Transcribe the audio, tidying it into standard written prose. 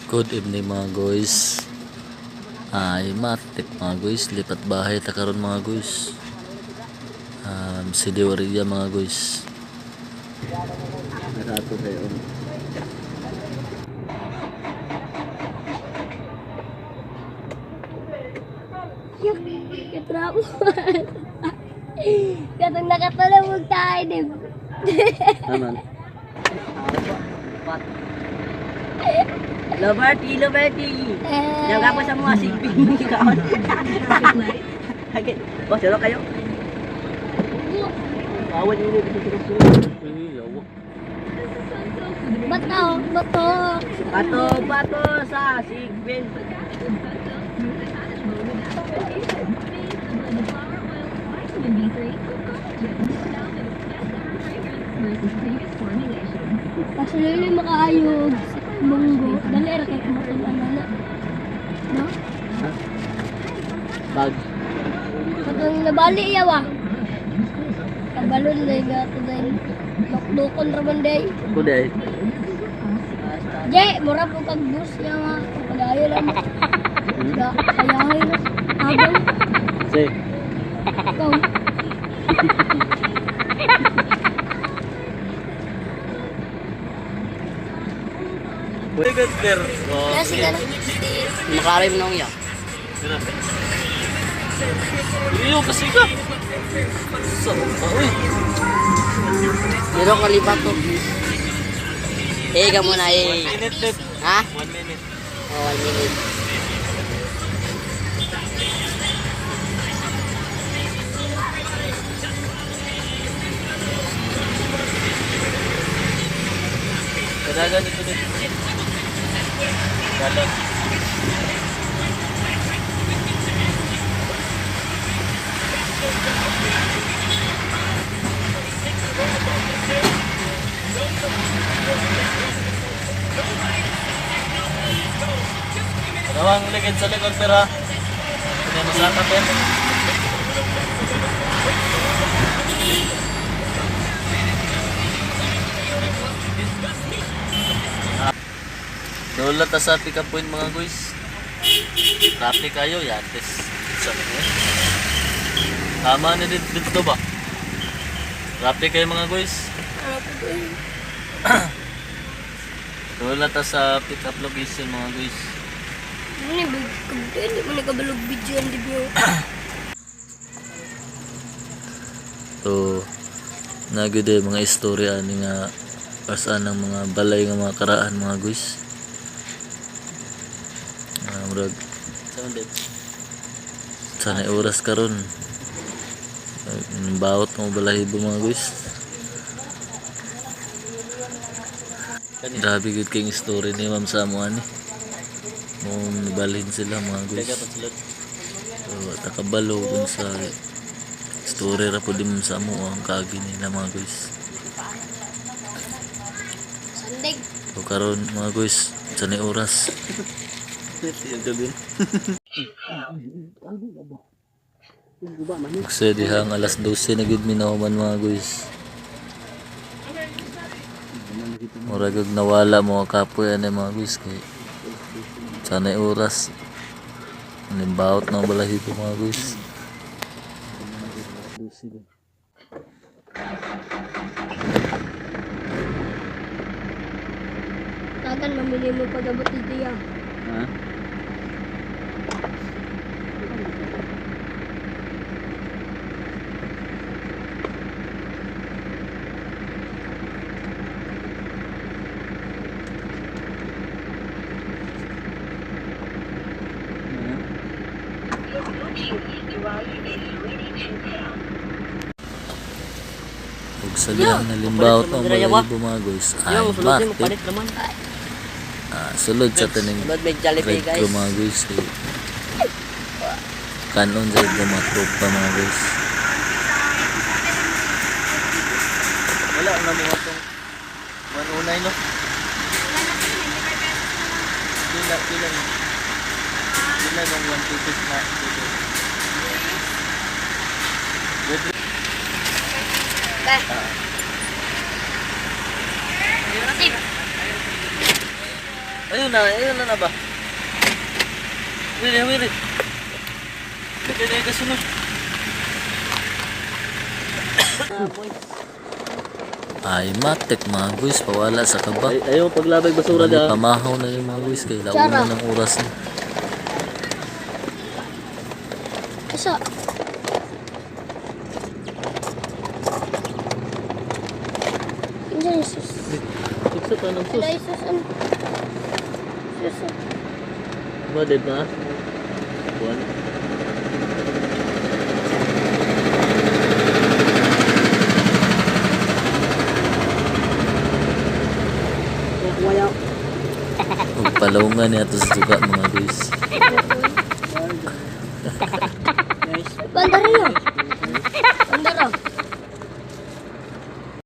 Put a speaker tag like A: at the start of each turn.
A: Good evening mga guys. Ay matik mga guys, lipat bahay ta karon mga guys. Si Diwariya mga guys. Narato kayo.
B: Katrapo. Katong nakatulog tayo din.
A: Naman.
C: Liberty. Yang apa sa mga sigbing kaon. Boss, sino kayo? Awan ini Bato sa sigbing.
B: Kasi lili makaayog munggo. Dali ra kay kumatulan na. No?
A: Bag.
B: Katong nabali yawa. Kabalon day gato day. Lokdokon ra man day.
A: Kuday.
B: Je, mura po kag bus yawa. Pagayo lang. Da kayahay na. Abang
A: Say.
B: ikaw.
A: Good there.
B: Kasi ka na.
C: Makarim nung ya.
A: Iyo kasi ka. Uy.
C: Dito kalipat to. Ka muna
A: Minute.
C: Ha?
A: 1 minute.
C: Oh, 1 minute.
A: Kadagan ito dito. Dalag. Nawang ligid sa likod pera. Hindi mo sa kapit. Dolat ta sa pick up point mga guys. Traffic kayo yan. Tama na dito ba? Traffic kayo mga guys. Dolat ta sa pick up location mga guys.
B: Hindi mo nakabalog video ang dibyo.
A: So, nagide mga istorya ni nga pasan ng mga balay nga mga karaan mga guys. Murag sanay oras karon. Bawat mo balahibo mga guys. Grabe gud kay story ni Ma'am Samuan ni. Balhin sila mga guys. So, takabalo dun sa story ra po di Ma'am Samu ang kaagi nila mga guys.
B: Sandig.
A: So karon mga guys, sanay oras. Kasi dihang alas 12 na gid minahuman mga guys. Murag og nawala mga kapoy ani mga guys kay sanay oras. Nimbawot ng balahibo mga guys.
B: Tagan mamili mo pag-abot dito ya.
A: Ha? Ug sa dihang nalimbawot ng balahibo mga guys. Ay,
C: Yung sulod mo
A: market.
C: palit naman.
A: Sulod sa taning
C: Sulod may Jollibee
A: red
C: guys.
A: ko mga guys. Kanon sa ito mga tropa mga guys. Wala na mga itong 109 no? Pila ng 1 na dito. Ayun na ba? Wili. Hindi ka sunod. Ay, matik mga guys, pawala sa kaba.
D: Ayaw paglabay basura
A: Bali,
D: dyan.
A: pamahaw na yung mga guys, kaya launa ng oras na.
B: Isa. Diyan, sus.
D: Iksa pa ng sus.
B: Ay, sus. Ano? Sus.
D: Baded na. Buwan.
C: Wala.
A: Magpalaungan niya ito sa suga mga guys.
B: Bandarin yun.